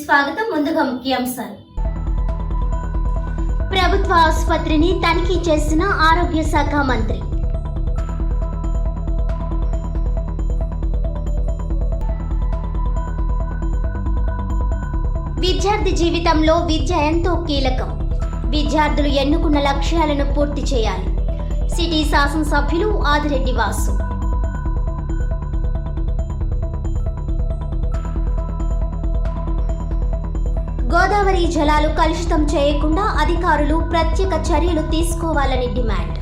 స్వాగతం. ముందుగా ముఖ్యాంశాలు. ప్రభుత్వ ఆసుపత్రిని తనిఖీ చేసిన ఆరోగ్య శాఖ మంత్రి. విద్యార్థి జీవితంలో విద్య ఎంతో కీలకం. విద్యార్థులు ఎన్నుకున్న లక్ష్యాలను పూర్తి చేయాలి. సిటీ శాసనసభ్యులు ఆదిరెడ్డి వాసు. గోదావరి జలాలు కలుషితం చేయకుండా అధికారులు ప్రత్యేక చర్యలు తీసుకోవాలని డిమాండ్.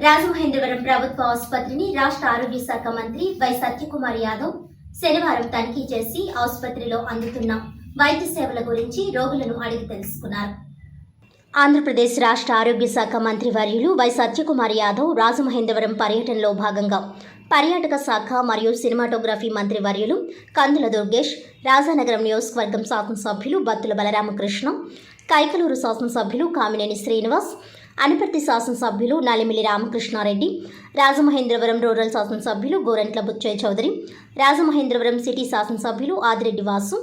రాజమహేంద్రవరం ప్రభుత్వ ఆసుపత్రిని రాష్ట్ర ఆరోగ్య శాఖ మంత్రి వై సత్యకుమార్ యాదవ్ శనివారం తనిఖీ చేసి ఆసుపత్రిలో అందుతున్న వైద్య సేవల గురించి రోగులను అడిగి తెలుసుకున్నారు. ఆంధ్రప్రదేశ్ రాష్ట్ర ఆరోగ్య శాఖ మంత్రి వర్యులు వై సత్యకుమార్ యాదవ్ రాజమహేంద్రవరం పర్యటనలో భాగంగా పర్యాటక శాఖ మరియు సినిమాటోగ్రఫీ మంత్రి వర్యులు కందుల దుర్గేష్, రాజానగరం నియోజకవర్గం శాసనసభ్యులు బత్తుల బలరామకృష్ణ, కైకలూరు శాసనసభ్యులు కామినేని శ్రీనివాస్, అనపర్తి శాసనసభ్యులు నలిమిలి రామకృష్ణారెడ్డి, రాజమహేంద్రవరం రూరల్ శాసనసభ్యులు గోరంట్ల బుచ్చయ్య చౌదరి, రాజమహేంద్రవరం సిటీ శాసనసభ్యులు ఆదిరెడ్డి వాసు,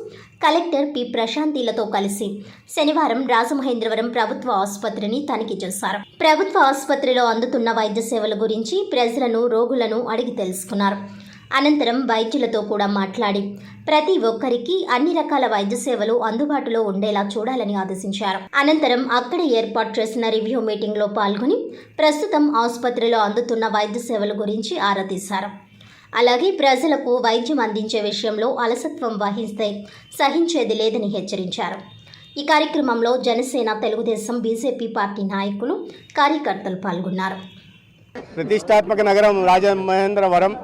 కలెక్టర్ పి ప్రశాంతిలతో కలిసి శనివారం రాజమహేంద్రవరం ప్రభుత్వ ఆసుపత్రిని తనిఖీ చేశారు. ప్రభుత్వ ఆసుపత్రిలో అందుతున్న వైద్య సేవల గురించి ప్రజలను, రోగులను అడిగి తెలుసుకున్నారు. అనంతరం వైద్యులతో కూడా మాట్లాడి ప్రతి ఒక్కరికి అన్ని రకాల వైద్య సేవలు అందుబాటులో ఉండేలా చూడాలని ఆదేశించారు. అనంతరం అక్కడే ఏర్పాటు చేసిన రివ్యూ మీటింగ్లో పాల్గొని ప్రస్తుతం ఆసుపత్రిలో అందుతున్న వైద్య సేవల గురించి ఆరా తీశారు. అలాగే ప్రజలకు వైద్యం అందించే విషయంలో అలసత్వం వహిస్తే సహించేది లేదని హెచ్చరించారు. ఈ కార్యక్రమంలో జనసేన, తెలుగుదేశం, బీజేపీ పార్టీ నాయకులు, కార్యకర్తలు పాల్గొన్నారు. ప్రతిష్టాత్మక నగరం రాజమహేంద్రవరం,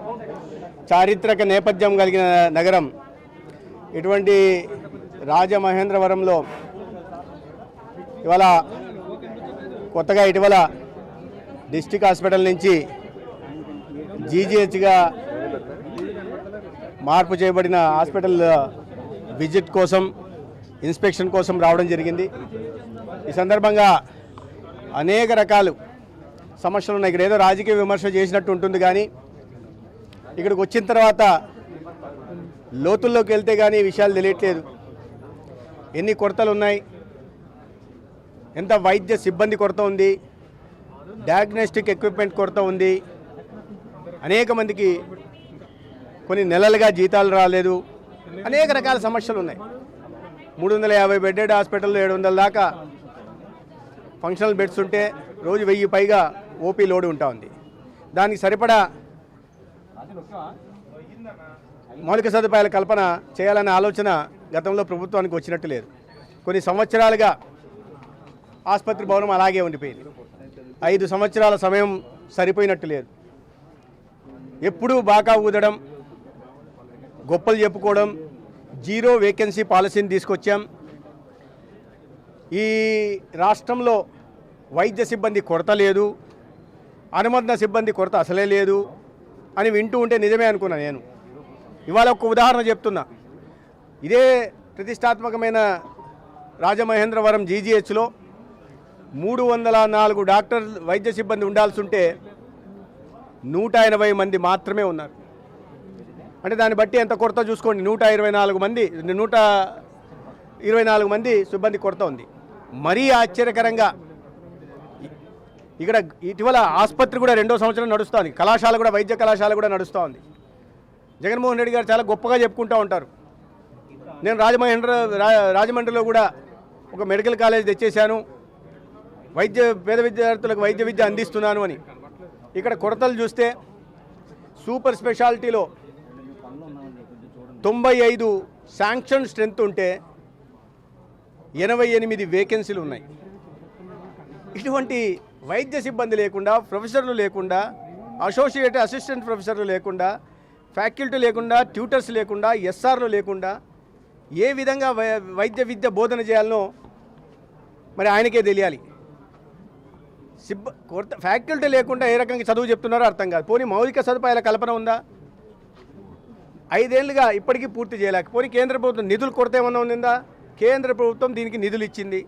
చారిత్రక నేపథ్యం కలిగిన నగరం. ఇటువంటి రాజమహేంద్రవరంలో ఇవాళ కొత్తగా ఇటీవల డిస్ట్రిక్ట్ హాస్పిటల్ నుంచి జీజీహెచ్గా మార్పు చేయబడిన హాస్పిటల్ విజిట్ కోసం, ఇన్స్పెక్షన్ కోసం రావడం జరిగింది. ఈ సందర్భంగా అనేక రకాలు సమస్యలు ఉన్నాయి. ఇక్కడ ఏదో రాజకీయ విమర్శ చేసినట్టు ఉంటుంది, కానీ ఇక్కడికి వచ్చిన తర్వాత లోతుల్లోకి వెళ్తే కానీ ఈ విషయాలు తెలియట్లేదు. ఎన్ని కొరతలు ఉన్నాయి, ఎంత వైద్య సిబ్బంది కొరత ఉంది, డయాగ్నోస్టిక్ ఎక్విప్మెంట్ కొరత ఉంది, అనేక మందికి కొన్ని నెలలుగా జీతాలు రాలేదు, అనేక రకాల సమస్యలు ఉన్నాయి. 350 బెడ్డెడ్ హాస్పిటల్లో 700 దాకా ఫంక్షనల్ బెడ్స్ ఉంటే రోజు 1000 పైగా ఓపీ లోడ్ ఉంటా ఉంది. దానికి సరిపడా మౌలిక సదుపాయాల కల్పన చేయాలనే ఆలోచన గతంలో ప్రభుత్వానికి వచ్చినట్టు లేదు. కొన్ని సంవత్సరాలుగా ఆసుపత్రి భవనం అలాగే ఉండిపోయింది. 5 సంవత్సరాల సమయం సరిపోయినట్టు లేదు. ఎప్పుడూ బాకా ఊదడం, గొప్పలు చెప్పుకోవడం, జీరో వేకెన్సీ పాలసీని తీసుకొచ్చాం. ఈ రాష్ట్రంలో వైద్య సిబ్బంది కొరత లేదు, అనుబంధ సిబ్బంది కొరత అసలే లేదు అని వింటూ ఉంటే నిజమే అనుకున్నా నేను. ఇవాళ ఒక ఉదాహరణ చెప్తున్నా. ఇదే ప్రతిష్టాత్మకమైన రాజమహేంద్రవరం జీజీహెచ్లో 304 డాక్టర్ వైద్య సిబ్బంది ఉండాల్సి ఉంటే 180 మంది మాత్రమే ఉన్నారు. అంటే దాన్ని బట్టి ఎంత కొరత చూసుకోండి. 124 మంది సిబ్బంది కొరత ఉంది. మరీ ఆశ్చర్యకరంగా ఇక్కడ ఇటీవల ఆసుపత్రి కూడా 2వ సంవత్సరం నడుస్తుంది. కళాశాల కూడా, వైద్య కళాశాల కూడా నడుస్తూ ఉంది. జగన్మోహన్ రెడ్డి గారు చాలా గొప్పగా చెప్పుకుంటూ ఉంటారు. నేను రాజమండ్రిలో కూడా ఒక మెడికల్ కాలేజ్ తెచ్చేశాను, పేద విద్యార్థులకు వైద్య విద్య అందిస్తున్నాను అని. ఇక్కడ కొరతలు చూస్తే సూపర్ స్పెషాలిటీలో 95 శాంక్షన్ స్ట్రెంత్ ఉంటే 88 వేకెన్సీలు ఉన్నాయి. ఇటువంటి వైద్య సిబ్బంది లేకుండా, ప్రొఫెసర్లు లేకుండా, అసిస్టెంట్ ప్రొఫెసర్లు లేకుండా, ఫ్యాకల్టీ లేకుండా, ట్యూటర్స్ లేకుండా, ఎస్ఆర్లు లేకుండా ఏ విధంగా వైద్య విద్య బోధన చేయాలనో మరి ఆయనకే తెలియాలి. ఫ్యాకల్టీ లేకుండా ఏ రకంగా చదువు చెప్తున్నారో అర్థం కాదు. పోనీ మౌలిక సదుపాయాల కల్పన ఉందా? 5 ఏళ్లుగా ఇప్పటికీ పూర్తి చేయలేక. పోనీ కేంద్ర ప్రభుత్వం నిధులు కొరత ఏమన్నా ఉందా? కేంద్ర ప్రభుత్వం దీనికి నిధులు ఇచ్చింది.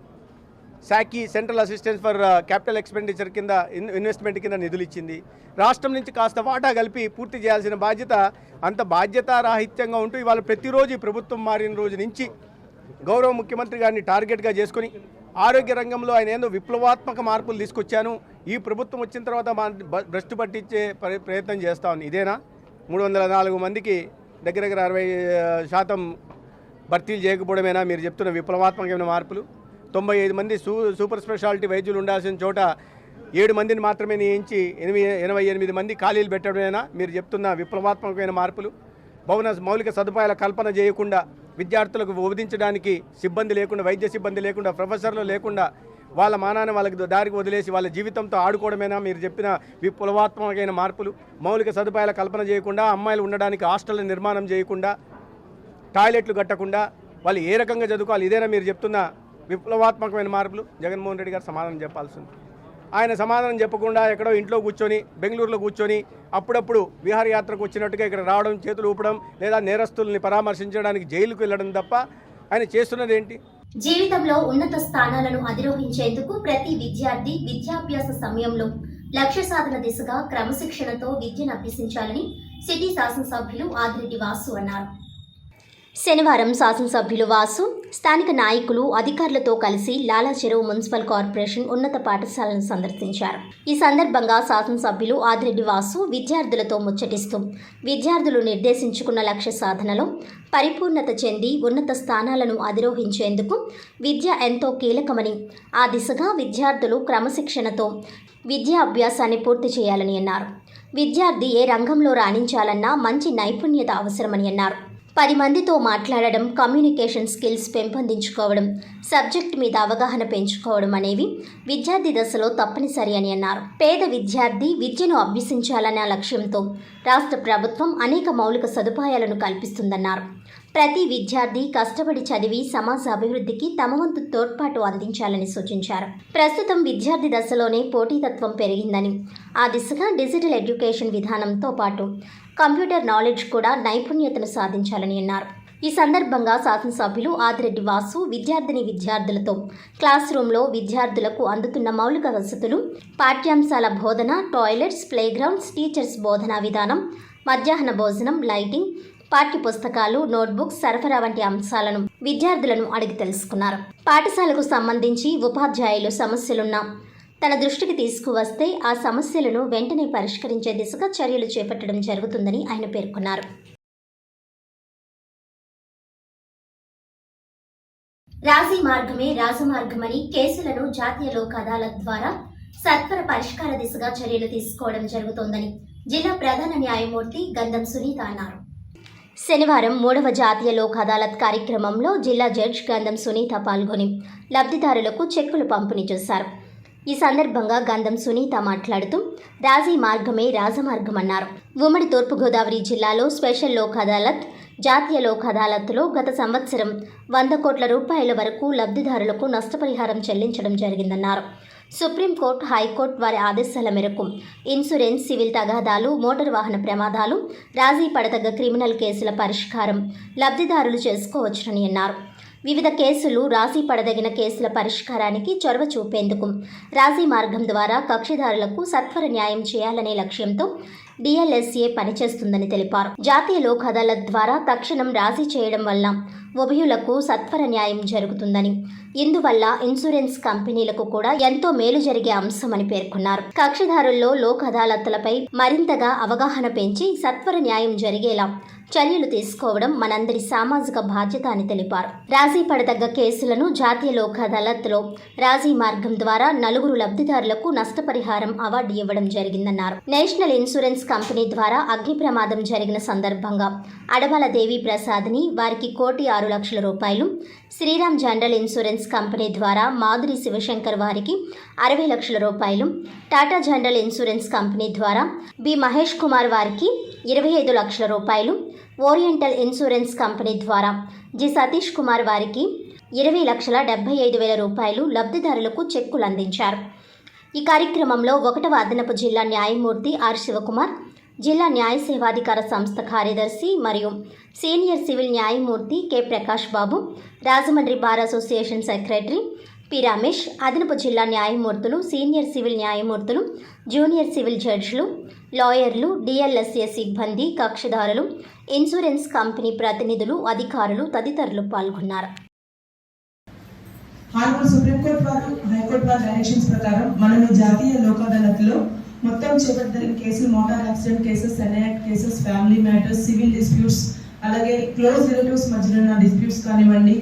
శాఖీ central assistance for capital expenditure కింద ఇన్వెస్ట్మెంట్ కింద నిధులు ఇచ్చింది. రాష్ట్రం నుంచి కాస్త వాటా కలిపి పూర్తి చేయాల్సిన బాధ్యత అంత బాధ్యతారాహిత్యంగా ఉంటూ ఇవాళ ప్రతిరోజు ప్రభుత్వం మారిన రోజు నుంచి గౌరవ ముఖ్యమంత్రి గారిని టార్గెట్గా చేసుకొని ఆరోగ్య రంగంలో ఆయన ఏందో విప్లవాత్మక మార్పులు తీసుకొచ్చాను, ఈ ప్రభుత్వం వచ్చిన తర్వాత భ్రష్టు పట్టించే ప్రయత్నం చేస్తా ఉంది. ఇదేనా 304 మందికి దగ్గర 60% భర్తీలు చేయకపోవడమేనా మీరు చెప్తున్న విప్లవాత్మకమైన మార్పులు? 95 మంది సూపర్ స్పెషాలిటీ వైద్యులు ఉండాల్సిన చోట 7 మందిని మాత్రమే నియమించి 88 మంది ఖాళీలు పెట్టడమేనా మీరు చెప్తున్న విప్లవాత్మకమైన మార్పులు? మౌలిక సదుపాయాల కల్పన చేయకుండా, విద్యార్థులకు బోధించడానికి సిబ్బంది లేకుండా, వైద్య సిబ్బంది లేకుండా, ప్రొఫెసర్లు లేకుండా వాళ్ళ మానాన్ని వాళ్ళకి దారికి వదిలేసి వాళ్ళ జీవితంతో ఆడుకోవడమేనా మీరు చెప్పిన విప్లవాత్మకమైన మార్పులు? మౌలిక సదుపాయాల కల్పన చేయకుండా, అమ్మాయిలు ఉండడానికి హాస్టళ్ల నిర్మాణం చేయకుండా, టాయిలెట్లు కట్టకుండా వాళ్ళు ఏ రకంగా చదువుకోవాలి, ఇదేనా మీరు చెప్తున్న విప్లవాత్మకమైన మార్పులు? జగన్మోహన్ రెడ్డి గారు సమాధానం చెప్పాల్సింది. ఆయన సమాధానం చెప్పకుండా ఎక్కడో ఇంట్లో కూర్చొని, బెంగళూరులో కూర్చొని అప్పుడప్పుడు విహారయాత్రకు వచ్చినట్టుగా ఇక్కడ రావడం, చేతులు ఊపడం, లేదా నేరస్తుల్ని పరామర్శించడానికి జైలుకు వెళ్ళడం తప్ప ఆయన చేస్తున్నది ఏంటి? జీవితంలో ఉన్నత స్థానాలను అధిరోహించేందుకు ప్రతి విద్యార్థి విద్యాభ్యాస సమయంలో లక్ష్య సాధన దిశగా క్రమశిక్షణతో విద్యను అభ్యసించాలని సిటీ శాసనసభ్యులు ఆదిరెడ్డి వాసు అన్నారు. శనివారం శాసనసభ్యులు వాసు స్థానిక నాయకులు, అధికారులతో కలిసి లాలా చెరువు మున్సిపల్ కార్పొరేషన్ ఉన్నత పాఠశాలను సందర్శించారు. ఈ సందర్భంగా శాసనసభ్యులు ఆదిరెడ్డి వాసు విద్యార్థులతో ముచ్చటిస్తూ విద్యార్థులు నిర్దేశించుకున్న లక్ష్య సాధనలో పరిపూర్ణత చెంది ఉన్నత స్థానాలను అధిరోహించేందుకు విద్య ఎంతో కీలకమని, ఆ దిశగా విద్యార్థులు క్రమశిక్షణతో విద్యా అభ్యాసాన్ని పూర్తి చేయాలని అన్నారు. విద్యార్థి ఏ రంగంలో రాణించాలన్నా మంచి నైపుణ్యత అవసరమని అన్నారు. 10 మందితో మాట్లాడడం, కమ్యూనికేషన్ స్కిల్స్ పెంపొందించుకోవడం, సబ్జెక్ట్ మీద అవగాహన పెంచుకోవడం అనేవి విద్యార్థి దశలో తప్పనిసరి అని అన్నారు. పేద విద్యార్థి విద్యను అభ్యసించాలన్న లక్ష్యంతో రాష్ట్ర ప్రభుత్వం అనేక మౌలిక సదుపాయాలను కల్పిస్తుందన్నారు. ప్రతి విద్యార్థి కష్టపడి చదివి సమాజ అభివృద్ధికి తమ వంతు తోడ్పాటు అందించాలని సూచించారు. ప్రస్తుతం విద్యార్థి దశలోనే పోటీతత్వం పెరిగిందని, ఆ దిశగా డిజిటల్ ఎడ్యుకేషన్ విధానంతో పాటు కంప్యూటర్ నాలెడ్జ్ కూడా నైపుణ్యతను సాధించాలని అన్నారు. ఈ సందర్భంగా శాసనసభ్యులు ఆదిరెడ్డి వాసు విద్యార్థులతో క్లాస్ రూమ్లో విద్యార్థులకు అందుతున్న మౌలిక వసతులు, పాఠ్యాంశాల బోధన, టాయిలెట్స్, ప్లేగ్రౌండ్స్, టీచర్స్ బోధనా విధానం, మధ్యాహ్న భోజనం, లైటింగ్, పాఠ్య పుస్తకాలు, నోట్బుక్స్ సరఫరా వంటి అంశాలను విద్యార్థులను అడిగి తెలుసుకున్నారు. పాఠశాలకు సంబంధించి ఉపాధ్యాయులు సమస్యలున్నా తన దృష్టికి తీసుకువస్తే ఆ సమస్యలను వెంటనే పరిష్కరించే దిశగా చర్యలు చేపట్టడం జరుగుతుందని ఆయన పేర్కొన్నారు. రాజీ మార్గమే రాజమార్గమని కేసులను జాతీయ లోక్ అదాలత్ ద్వారా సత్వర పరిష్కార దిశగా చర్యలు తీసుకోవడం జరుగుతోందని జిల్లా ప్రధాన న్యాయమూర్తి గంధం సునీత అన్నారు. శనివారం 3వ జాతీయ లోక్ అదాలత్ కార్యక్రమంలో జిల్లా జడ్జి గంధం సునీత పాల్గొని లబ్ధిదారులకు చెక్కులు పంపిణీ చేశారు. ఈ సందర్భంగా గంధం సునీత మాట్లాడుతూ రాజీ మార్గమే రాజమార్గం అన్నారు. ఉమ్మడి తూర్పుగోదావరి జిల్లాలో స్పెషల్ లోక్ అదాలత్, జాతీయ లోక్ అదాలత్లో గత సంవత్సరం 100 కోట్ల రూపాయల వరకు లబ్ధిదారులకు నష్టపరిహారం చెల్లించడం జరిగిందన్నారు. సుప్రీంకోర్టు, హైకోర్టు వారి ఆదేశాల మేరకు ఇన్సూరెన్స్, సివిల్ తగాదాలు, మోటారు వాహన ప్రమాదాలు, రాజీ పడదగ్గ క్రిమినల్ కేసుల పరిష్కారం లబ్ధిదారులు చేసుకోవచ్చునని అన్నారు. వివిధ కేసులు, రాజీ పడదగిన కేసుల పరిష్కారానికి చొరవ చూపేందుకు రాజీ మార్గం ద్వారా కక్షిదారులకు సత్వర న్యాయం చేయాలనే లక్ష్యంతో డిఎల్ఎస్ఏ పనిచేస్తుందని తెలిపారు. జాతీయ లోక్ అదాలత్ ద్వారా తక్షణం రాజీ చేయడం వల్ల ఉభయులకు సత్వర న్యాయం జరుగుతుందని, ఇందువల్ల ఇన్సూరెన్స్ కంపెనీలకు కూడా ఎంతో మేలు జరిగే అంశమని పేర్కొన్నారు. కక్షిదారుల్లో లోక్ అదాలత్లపై మరింతగా అవగాహన పెంచి సత్వర న్యాయం జరిగేలా చర్యలు తీసుకోవడం మనందరి సామాజిక బాధ్యత అని తెలిపారు. రాజీ పడదగ్గ కేసులను జాతీయ లోక్ అదాలత్లో రాజీ మార్గం ద్వారా 4 లబ్ధిదారులకు నష్టపరిహారం అవార్డు ఇవ్వడం జరిగిందన్నారు. నేషనల్ ఇన్సూరెన్స్ కంపెనీ ద్వారా అగ్ని ప్రమాదం జరిగిన సందర్భంగా అడవాల దేవి ప్రసాద్ని వారికి 1,06,00,000 రూపాయలు, శ్రీరామ్ జనరల్ ఇన్సూరెన్స్ కంపెనీ ద్వారా మాధురి శివశంకర్ వారికి 60 లక్షల రూపాయలు, టాటా జనరల్ ఇన్సూరెన్స్ కంపెనీ ద్వారా బి మహేష్ కుమార్ వారికి 25 లక్షల రూపాయలు, ఓరియంటల్ ఇన్సూరెన్స్ కంపెనీ ద్వారా జి సతీష్ కుమార్ వారికి 20,75,000 రూపాయలు లబ్ధిదారులకు చెక్కులు అందించారు. ఈ కార్యక్రమంలో 1వ అదనపు జిల్లా న్యాయమూర్తి ఆర్ శివకుమార్, జిల్లా న్యాయ సేవాధికార సంస్థ కార్యదర్శి మరియు సీనియర్ సివిల్ న్యాయమూర్తి K Prakash Babu, Rajahmundry bar association secretary P Ramesh, అదనపు జిల్లా న్యాయమూర్తులు, సీనియర్ సివిల్ న్యాయమూర్తులు, జూనియర్ సివిల్ జడ్జిలు, లాయర్లు, డిఎల్ఎస్ఏ సిబ్బంది, కక్షిదారులు, ఇన్సూరెన్స్ కంపెనీ ప్రతినిధులు, అధికారులు తదితరులు పాల్గొన్నారు. హానరబుల్ సుప్రీంకోర్టు వారు హైకోర్టు వారి డైరెక్షన్స్ ప్రకారం మనం ఈ జాతీయ లోక్ అదాలత్లో మొత్తం చేపట్టిన కేసులు, motor accident cases, senate cases, family matters, civil disputes, అలాగే క్లోజ్ రిలేటివ్స్ మధ్యలో ఉన్న డిస్ప్యూట్స్ కానివ్వండి,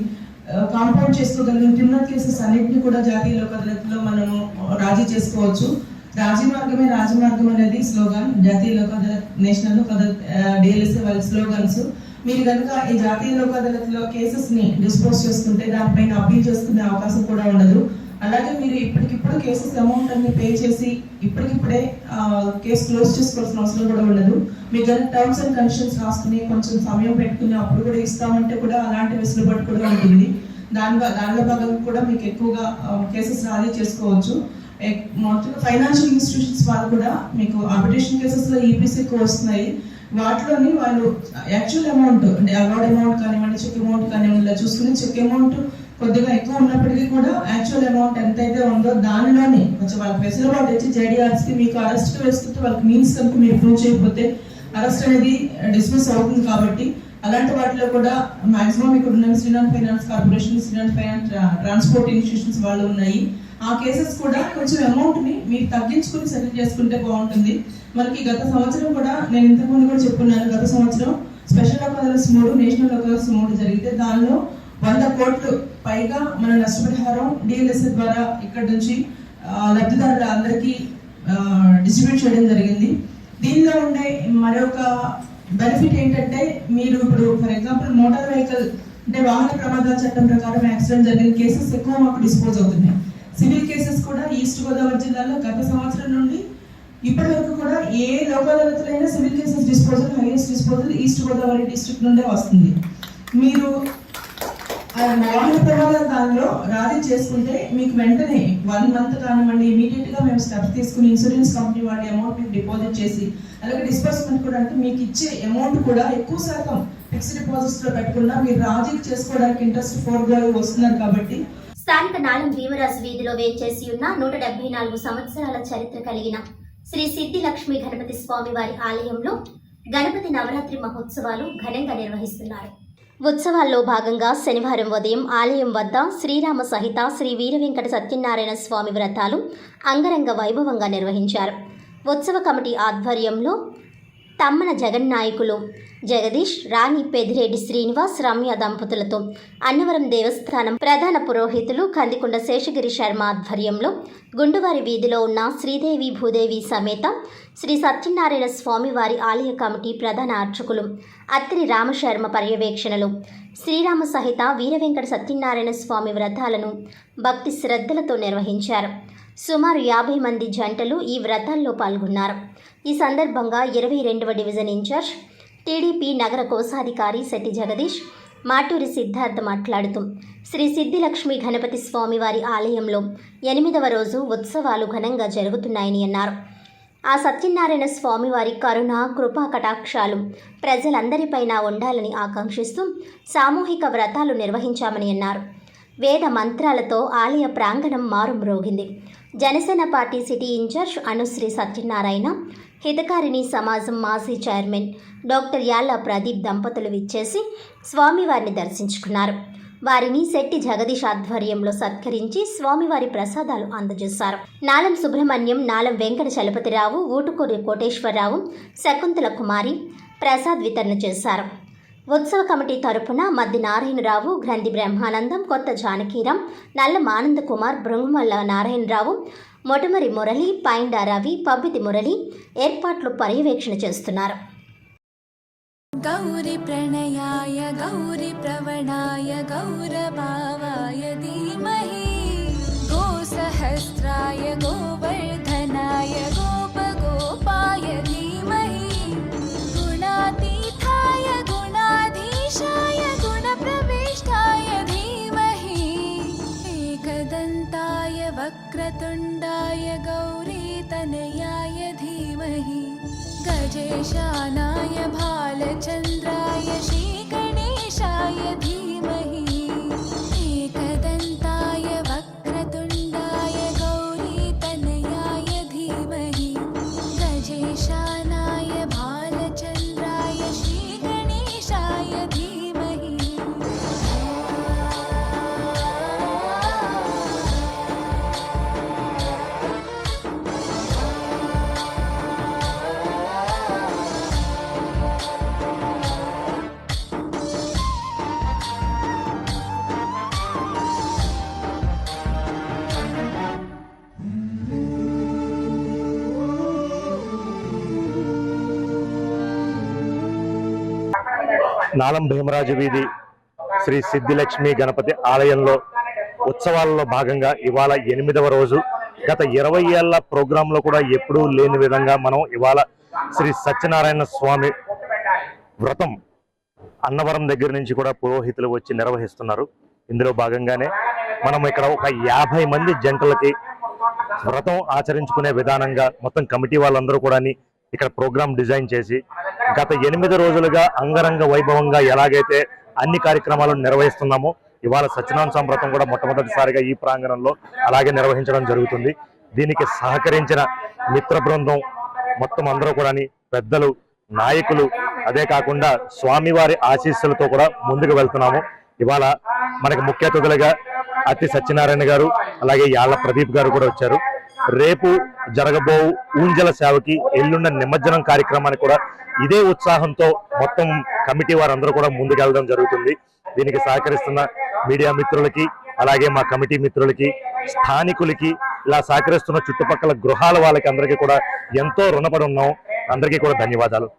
కాంపౌండ్ చేసుకోగలిగిన క్రిమినల్ కేసెస్ అన్నింటినీ కూడా జాతీయ లోక్ అదాలత్లో మనము రాజీ చేసుకోవచ్చు. రాజీ మార్గమే రాజమార్గం అనేది స్లోగన్, జాతీయ లోక్ అదాలత్, నేషనల్ లోక్ అదాలత్, డిఎల్ఎస్ఏ వాళ్ళ స్లోగన్స్. మీరు కనుక ఈ జాతీయ లోక్ అదాలత్లో కేసెస్ ని డిస్పోజ్ చేసుకుంటే దానిపైన అప్పీల్ చేసుకునే అవకాశం కూడా ఉండదు. అలాగే మీరు ఇప్పటికిప్పుడు కేసెస్ అమౌంట్ అన్ని పే చేసి ఇప్పటికిప్పుడే కేసు క్లోజ్ చేసుకోవాల్సిన అవసరం కూడా ఉండదు. మీకు కనుక టర్మ్స్ అండ్ కండిషన్స్ రాసుకుని కొంచెం సమయం పెట్టుకుని అప్పుడు కూడా ఇస్తామంటే కూడా అలాంటి వెసులుబాటు కూడా ఉంటుంది. దానిలో భాగంగా కూడా మీకు ఎక్కువగా కేసెస్ రాజీ చేసుకోవచ్చు. మొత్తం ఫైనాన్షియల్ ఇన్స్టిట్యూషన్స్ వాళ్ళు కూడా మీకు ఆర్బిట్రేషన్ కేసెస్లో ఈపీసీ ఎక్కువ వస్తున్నాయి. వాటిలోని వాళ్ళు యాక్చువల్ అమౌంట్ అంటే అవార్డ్ అమౌంట్ కానివ్వండి, చెక్ అమౌంట్ కానివ్వండి, ఇలా చూసుకుని చెక్ అమౌంట్ కొద్దిగా ఎక్కువ ఉన్నప్పటికీ కూడా యాక్చువల్ అమౌంట్ ఎంతైతే ఉందో దానిలోని కొంచెం వాళ్ళకి వెసులుబాటు ఇచ్చి జేడీఆర్స్కి మీకు అరెస్ట్ వేస్తుంటే వాళ్ళకి మీన్స్ కనుక మీరు ప్రూవ్ చేయకపోతే అరెస్ట్ అనేది డిస్మిస్ అవుతుంది. కాబట్టి అలాంటి వాటిలో కూడా మాక్సిమం ఇక్కడ ఉన్న Srinath finance corporation, Srinath finance transport institutions వాళ్ళు ఉన్నాయి. ఆ కేసెస్ కూడా కొంచెం అమౌంట్ ని మీరు తగ్గించుకుని సెటిల్ చేసుకుంటే బాగుంటుంది. మనకి గత సంవత్సరం కూడా నేను ఇంతకుముందు కూడా చెప్పుకున్నాను, గత సంవత్సరం స్పెషల్ లోక్ అదాలత్స్ 3, నేషనల్ లోక్ అదాలత్స్ 3 జరిగితే దానిలో 100 కోట్లు పైగా మన నష్టపరిహారం డిఎల్ఎస్ఏ ద్వారా ఇక్కడ నుంచి లబ్ధిదారుల అందరికీ డిస్ట్రిబ్యూట్ చేయడం జరిగింది. దీనిలో ఉండే మరొక బెనిఫిట్ ఏంటంటే మీరు ఇప్పుడు ఫర్ ఎగ్జాంపుల్ మోటార్ వెహికల్ అంటే వాహన ప్రమాదాల చట్టం ప్రకారం యాక్సిడెంట్ జరిగిన కేసెస్ ఎక్కువ మాకు డిస్పోజ్ అవుతున్నాయి. సివిల్ కేసెస్ కూడా ఈస్ట్ గోదావరి జిల్లాలో గత సంవత్సరం నుండి ఇప్పటి వరకు కూడా ఏ లోక్ అదాలత్లైనా civil cases disposal, highest disposal east Godavari district నుండే వస్తుంది. మీరు వాహన ప్రమాదాల దానిలో రాజీ చేసుకుంటే మీకు వెంటనే 1 మంత్ కానివ్వండి ఇమీడియట్ గా మేము స్టెప్స్ తీసుకుని ఇన్సూరెన్స్ కంపెనీ వాళ్ళ అమౌంట్ మీకు డిపాజిట్ చేసి అలాగే డిస్బర్స్మెంట్ కూడా అంటే మీకు ఇచ్చే అమౌంట్ కూడా ఎక్కువ శాతం ఫిక్స్డ్ డిపాజిట్స్ లో పెట్టకుండా మీరు రాజీ చేసుకోవడానికి ఇంట్రెస్ట్ 4 వస్తున్నారు. కాబట్టి స్థానిక నాలం భీమరాజు వీధిలో వేంచేసి ఉన్న 174 సంవత్సరాల చరిత్ర కలిగిన శ్రీ సిద్ధి లక్ష్మీ గణపతి స్వామి వారి ఆలయంలో గణపతి నవరాత్రి మహోత్సవాలు ఘనంగా నిర్వహిస్తున్నారు. ఉత్సవాల్లో భాగంగా శనివారం ఉదయం ఆలయం వద్ద శ్రీరామ సహిత శ్రీ వీరవెంకట సత్యనారాయణ స్వామి వ్రతాలు అంగరంగ వైభవంగా నిర్వహించారు. ఉత్సవ కమిటీ ఆధ్వర్యంలో తమ్మన జగన్నాయకులు జగదీష్, రాణి పెదిరెడ్డి శ్రీనివాస్, రమ్య దంపతులతో అన్నవరం దేవస్థానం ప్రధాన పురోహితులు కందికొండ శేషగిరి శర్మ ఆధ్వర్యంలో గుండువారి వీధిలో ఉన్న శ్రీదేవి భూదేవి సమేత శ్రీ సత్యనారాయణ స్వామి వారి ఆలయ కమిటీ ప్రధాన అర్చకులు అత్రి రామశర్మ పర్యవేక్షణలు శ్రీరామ సహిత వీరవెంకట సత్యనారాయణ స్వామి వ్రతాలను భక్తి శ్రద్ధలతో నిర్వహించారు. సుమారు 50 మంది జంటలు ఈ వ్రతాల్లో పాల్గొన్నారు. ఈ సందర్భంగా 22వ డివిజన్ ఇన్ఛార్జ్ టీడీపీ నగర కోశాధికారి శెట్టి జగదీష్, మాటూరి సిద్ధార్థ మాట్లాడుతూ శ్రీ సిద్ధిలక్ష్మి గణపతి స్వామి వారి ఆలయంలో 8వ రోజు ఉత్సవాలు ఘనంగా జరుగుతున్నాయని అన్నారు. ఆ సత్యనారాయణ స్వామి వారి కరుణ, కృపా కటాక్షాలు ప్రజలందరిపైన ఉండాలని ఆకాంక్షిస్తూ సామూహిక వ్రతాలు నిర్వహించామని అన్నారు. వేద మంత్రాలతో ఆలయ ప్రాంగణం మారుమ్రోగింది. Janasena party city in charge Anushree Satyanarayana, Hitakarini Samajam మాజీ చైర్మన్ డాక్టర్ యాళ్ల ప్రదీప్ దంపతులు విచ్చేసి స్వామివారిని దర్శించుకున్నారు. వారిని శెట్టి జగదీష్ ఆధ్వర్యంలో సత్కరించి స్వామివారి ప్రసాదాలు అందజేశారు. నాలం సుబ్రహ్మణ్యం, నాలం వెంకట చలపతిరావు, ఊటుకూరి కోటేశ్వరరావు, శకుంతల కుమారి ప్రసాద్ వితరణ చేశారు. ఉత్సవ కమిటీ తరపున మద్ది నారాయణరావు, గ్రంథి బ్రహ్మానందం, కొత్త జానకీరాం, నల్లం ఆనంద కుమార్, బృంగుమల్ల నారాయణరావు, మొటమరి మురళి, పైండా రవి, పబ్బితి మురళి ఏర్పాట్లు పర్యవేక్షణ చేస్తున్నారు. गौरी प्रणयाय गौरी प्रवणाय गौरभावाय धीमहि गोसहस्राय गोवर्धनाय गोपगोपाय धीमहि गुणातीताय गुणाधीशाय गुणप्रविष्टाय धीमहि एकदन्ताय वक्रतुण्डाय गौरीतनयाय धीमहि गजेशानाय भालचन्द्राय श्रीगणेशाय धीमहि एकदन्ताय वक्रतुण्डाय నాలం భీమరాజు వీధి శ్రీ సిద్ధిలక్ష్మి గణపతి ఆలయంలో ఉత్సవాలలో భాగంగా ఇవాళ 8వ రోజు. గత 20 ఏళ్ల ప్రోగ్రాంలో కూడా ఎప్పుడూ లేని విధంగా మనం ఇవాళ శ్రీ సత్యనారాయణ స్వామి వ్రతం అన్నవరం దగ్గర నుంచి కూడా పురోహితులు వచ్చి నిర్వహిస్తున్నారు. ఇందులో భాగంగానే మనం ఇక్కడ ఒక 50 మంది జంటలకి వ్రతం ఆచరించుకునే విధానంగా మొత్తం కమిటీ వాళ్ళందరూ కూడా ఇక్కడ ప్రోగ్రాం డిజైన్ చేసి గత 8 రోజులుగా అంగరంగ వైభవంగా ఎలాగైతే అన్ని కార్యక్రమాలను నిర్వహిస్తున్నామో ఇవాళ సత్యనారాయణ స్వామి వ్రతం కూడా మొట్టమొదటిసారిగా ఈ ప్రాంగణంలో అలాగే నిర్వహించడం జరుగుతుంది. దీనికి సహకరించిన మిత్ర బృందం మొత్తం అందరూ కూడా పెద్దలు, నాయకులు, అదే కాకుండా స్వామివారి ఆశీస్సులతో కూడా ముందుకు వెళ్తున్నాము. ఇవాళ మనకి ముఖ్య అతిథులుగా అతి సత్యనారాయణ గారు అలాగే యాళ్ల ప్రదీప్ గారు కూడా వచ్చారు. రేపు జరగబో ఊంజల సేవకి ఎల్లుండ నిమజ్జనం కార్యక్రమానికి కూడా ఇదే ఉత్సాహంతో మొత్తం కమిటీ వారందరూ కూడా ముందుకెళ్ళడం జరుగుతుంది. దీనికి సహకరిస్తున్న మీడియా మిత్రులకి అలాగే మా కమిటీ మిత్రులకి, స్థానికులకి, ఇలా సహకరిస్తున్న చుట్టుపక్కల గృహాల వాళ్ళకి అందరికీ కూడా ఎంతో రుణపడి ఉన్నాం. అందరికీ కూడా ధన్యవాదాలు.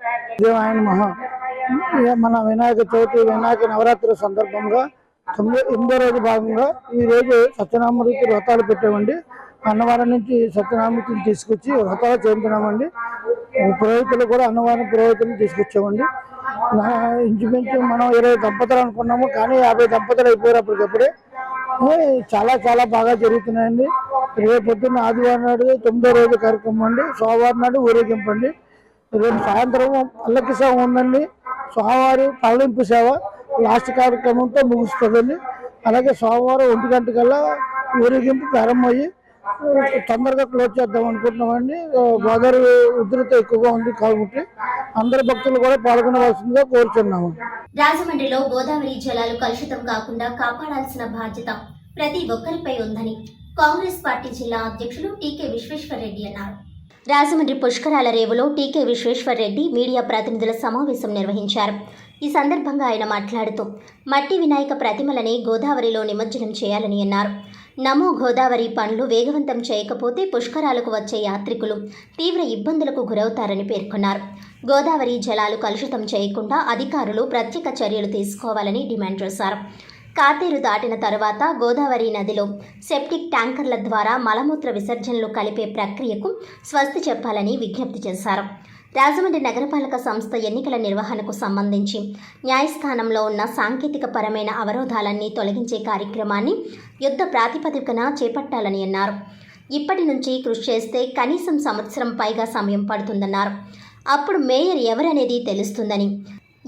మన వినాయక చవితి, వినాయక నవరాత్రి సందర్భంగా 8వ రోజు భాగంగా ఈ రోజు సత్యనారాయణమూర్తి వ్రతాలు పెట్టామండి. అన్నవరం నుంచి సత్యనారాయణమూర్తిని తీసుకొచ్చి వ్రతాలు చేయించినామండి. పురోహితులు కూడా అన్నవరం పురోహితులు తీసుకొచ్చామండి. ఇంచుమించు మనం 20 దంపతులు అనుకున్నాము, కానీ 50 దంపతులు అయిపోయారు అప్పటికప్పుడే. చాలా చాలా బాగా జరుగుతున్నాయండి. రేపు పొద్దున్న ఆదివారం నాడు 9వ రోజు కార్యక్రమం అండి. సోమవారం నాడు ఊరేగింపు అండి. రేపు సాయంత్రం పల్లకి సేవ ఉందండి. సోమవారం పల్లెంపు సేవ లాస్ట్ కార్యక్రమంతో ముగుస్తుందండి. అలాగే సోమవారం 1 గంటకల్లా ఊరేగింపు ప్రారంభమయ్యి తొందరగా క్లోజ్ చేద్దాం అనుకుంటున్నామండి. గోదావరి ఉధృత ఎక్కువగా ఉంది కాబట్టి అందరు భక్తులు కూడా పాల్గొనవలసిందిగా కోరుచున్నాము. రాజమండ్రిలో గోదావరి జలాలు కలుషితం కాకుండా కాపాడాల్సిన బాధ్యత ప్రతి ఒక్కరిపై ఉందని కాంగ్రెస్ పార్టీ జిల్లా అధ్యక్షులు టీకే విశ్వేశ్వరరెడ్డి అన్నారు. రాజమండ్రి పుష్కరాల రేవులో టీకే విశ్వేశ్వరరెడ్డి మీడియా ప్రతినిధుల సమావేశం నిర్వహించారు. ఈ సందర్భంగా ఆయన మాట్లాడుతూ మట్టి వినాయక ప్రతిమలని గోదావరిలో నిమజ్జనం చేయాలని అన్నారు. నమో గోదావరి పనులు వేగవంతం చేయకపోతే పుష్కరాలకు వచ్చే యాత్రికులు తీవ్ర ఇబ్బందులకు గురవుతారని పేర్కొన్నారు. గోదావరి జలాలు కలుషితం చేయకుండా అధికారులు ప్రత్యేక చర్యలు తీసుకోవాలని డిమాండ్ చేశారు. కాతేరు దాటిన తర్వాత గోదావరి నదిలో సెప్టిక్ ట్యాంకర్ల ద్వారా మలమూత్ర విసర్జనలు కలిపే ప్రక్రియకు స్వస్తి చెప్పాలని విజ్ఞప్తి చేశారు. రాజమండ్రి నగరపాలక సంస్థ ఎన్నికల నిర్వహణకు సంబంధించి న్యాయస్థానంలో ఉన్న సాంకేతిక పరమైన అవరోధాలన్నీ తొలగించే కార్యక్రమాన్ని యుద్ధ ప్రాతిపదికన చేపట్టాలని అన్నారు. ఇప్పటి నుంచి కృషి చేస్తే కనీసం సంవత్సరం పైగా సమయం పడుతుందన్నారు. అప్పుడు మేయర్ ఎవరనేది తెలుస్తుందని,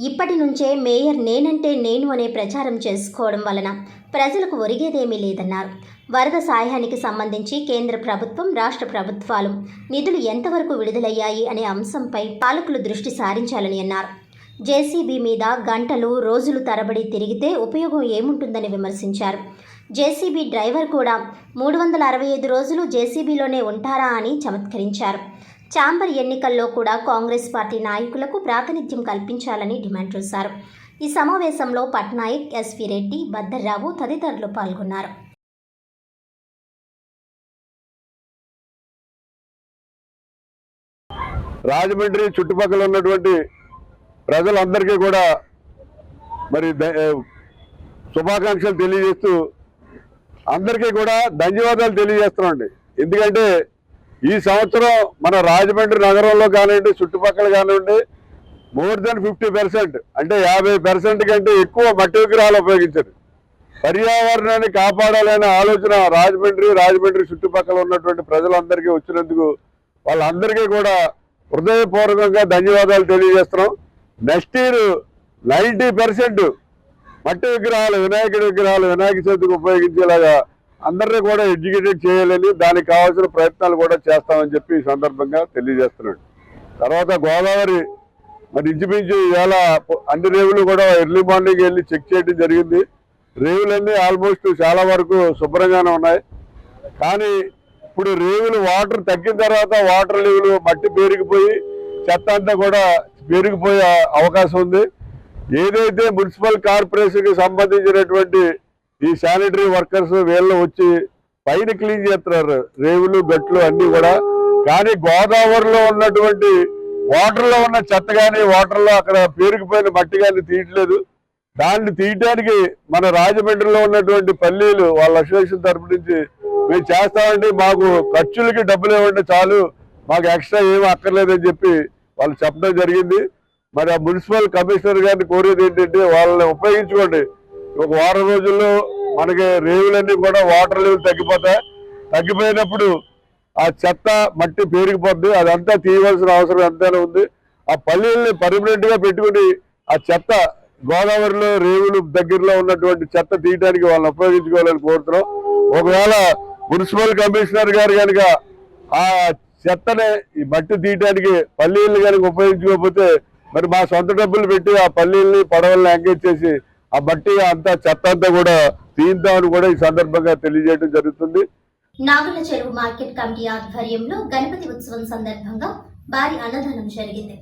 ఇప్పటి నుంచే మేయర్ నేనంటే నేను అనే ప్రచారం చేసుకోవడం వలన ప్రజలకు ఒరిగేదేమీ లేదన్నారు. వరద సాయానికి సంబంధించి కేంద్ర ప్రభుత్వం, రాష్ట్ర ప్రభుత్వాలు నిధులు ఎంతవరకు విడుదలయ్యాయి అనే అంశంపై పాలకులు దృష్టి సారించాలని అన్నారు. జేసీబీ మీద గంటలు, రోజులు తరబడి తిరిగితే ఉపయోగం ఏముంటుందని విమర్శించారు. జేసీబీ డ్రైవర్ కూడా 365 రోజులు జేసీబీలోనే ఉంటారా అని చమత్కరించారు. ఛాంబర్ ఎన్నికల్లో కూడా కాంగ్రెస్ పార్టీ నాయకులకు ప్రాతినిధ్యం కల్పించాలని డిమాండ్ చేశారు. ఈ సమావేశంలో పట్నాయక్, ఎస్వి రెడ్డి, భద్దర్రావు తదితరులు పాల్గొన్నారు. రాజమండ్రి చుట్టుపక్కల ఉన్నటువంటి ప్రజలందరికీ కూడా మరి శుభాకాంక్షలు తెలియజేస్తూ అందరికీ కూడా ధన్యవాదాలు తెలియజేస్తున్నాండి. ఎందుకంటే ఈ సంవత్సరం మన రాజమండ్రి నగరంలో కానివ్వండి, చుట్టుపక్కల కానివ్వండి, మోర్ దెన్ 50%, అంటే 50% కంటే ఎక్కువ మట్టి విగ్రహాలు ఉపయోగించారు. పర్యావరణాన్ని కాపాడాలనే ఆలోచన రాజమండ్రి చుట్టుపక్కల ఉన్నటువంటి ప్రజలందరికీ వచ్చినందుకు వాళ్ళందరికీ కూడా హృదయపూర్వకంగా ధన్యవాదాలు తెలియజేస్తున్నాం. నెక్స్ట్ ఇయర్ 90% మట్టి విగ్రహాలు, వినాయకుడి విగ్రహాలు వినాయక చవితికి ఉపయోగించేలాగా అందరినీ కూడా ఎడ్యుకేటెడ్ చేయాలని, దానికి కావాల్సిన ప్రయత్నాలు కూడా చేస్తామని చెప్పి ఈ సందర్భంగా తెలియజేస్తున్నాడు. తర్వాత గోదావరి మరి ఇంచుమించు ఇవాళ అన్ని రేవులు కూడా ఎర్లీ మార్నింగ్ వెళ్ళి చెక్ చేయడం జరిగింది. రేవులన్నీ ఆల్మోస్ట్ చాలా వరకు శుభ్రంగానే ఉన్నాయి. కానీ ఇప్పుడు రేవులు వాటర్ తగ్గిన తర్వాత వాటర్ లెవెల్ మట్టి పేరుకుపోయి చెత్త అంతా కూడా పెరిగిపోయే అవకాశం ఉంది. ఏదైతే మున్సిపల్ కార్పొరేషన్కి సంబంధించినటువంటి ఈ శానిటరీ వర్కర్స్ వీళ్ళు వచ్చి పైన క్లీన్ చేస్తున్నారు రేవులు, గట్లు అన్నీ కూడా. కానీ గోదావరిలో ఉన్నటువంటి వాటర్లో ఉన్న చెత్త కానీ వాటర్లో అక్కడ పేరుకుపోయిన మట్టి కానీ తీయట్లేదు. దాన్ని తీయడానికి మన రాజమండ్రిలో ఉన్నటువంటి పల్లీలు వాళ్ళ అసోసియేషన్ తరపు నుంచి మేము చేస్తామండి, మాకు ఖర్చులకి డబ్బులు ఇవ్వండి చాలు, మాకు ఎక్స్ట్రా ఏమీ అక్కర్లేదని చెప్పి వాళ్ళు చెప్పడం జరిగింది. మరి ఆ మున్సిపల్ కమిషనర్ గారిని కోరేది ఏంటంటే వాళ్ళని ఉపయోగించుకోండి. ఒక వారం రోజుల్లో మనకి రేవులన్నీ కూడా వాటర్ లెవెల్ తగ్గిపోతాయి. తగ్గిపోయినప్పుడు ఆ చెత్త మట్టి పేరుకుపోద్ది, అదంతా తీయవలసిన అవసరం ఎంతైనా ఉంది. ఆ పల్లీల్ని పర్మనెంట్ గా పెట్టుకుని ఆ చెత్త గోదావరిలో రేవులు దగ్గరలో ఉన్నటువంటి చెత్త తీయడానికి వాళ్ళని ఉపయోగించుకోవాలని కోరుతున్నాం. ఒకవేళ మున్సిపల్ కమిషనర్ గారు కనుక ఆ చెత్తని ఈ మట్టి తీయడానికి పల్లీల్ని కనుక ఉపయోగించుకోకపోతే మరి మా సొంత డబ్బులు పెట్టి ఆ పల్లీల్ని పడవల్ని ఎంగేజ్ చేసి ఆ మట్టి అంతా చెత్త అంతా కూడా తీద్దామని కూడా ఈ సందర్భంగా తెలియజేయడం జరుగుతుంది. నాగుల చెరువు మార్కెట్ కమిటీ ఆధ్వర్యంలో గణపతి ఉత్సవం సందర్భంగా భారీ అన్నదానం జరిగింది.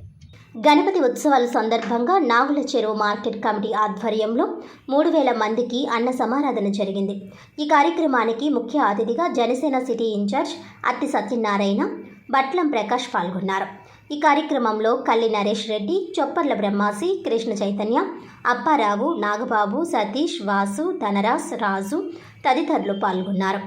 గణపతి ఉత్సవాల సందర్భంగా నాగుల చెరువు మార్కెట్ కమిటీ ఆధ్వర్యంలో 3000 మందికి అన్న సమారాధన జరిగింది. ఈ కార్యక్రమానికి ముఖ్య అతిథిగా జనసేన సిటీ ఇన్ఛార్జ్ అత్తి సత్యనారాయణ, బట్లం ప్రకాష్ పాల్గొన్నారు. ఈ కార్యక్రమంలో కల్లి నరేష్ రెడ్డి, చొప్పర్ల బ్రహ్మాసి, కృష్ణ చైతన్య, అప్పారావు, నాగబాబు, సతీష్, వాసు, ధనరాజ్, రాజు తదితరులు పాల్గొన్నారు.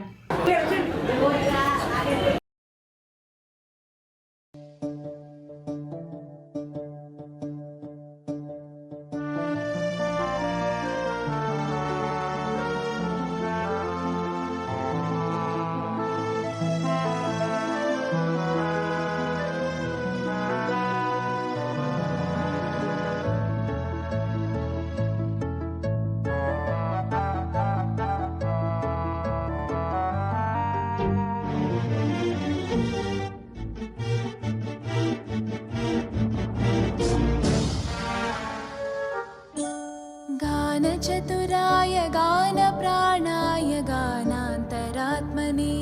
गानचतुराय गानप्राणाय गानान्तरात्मने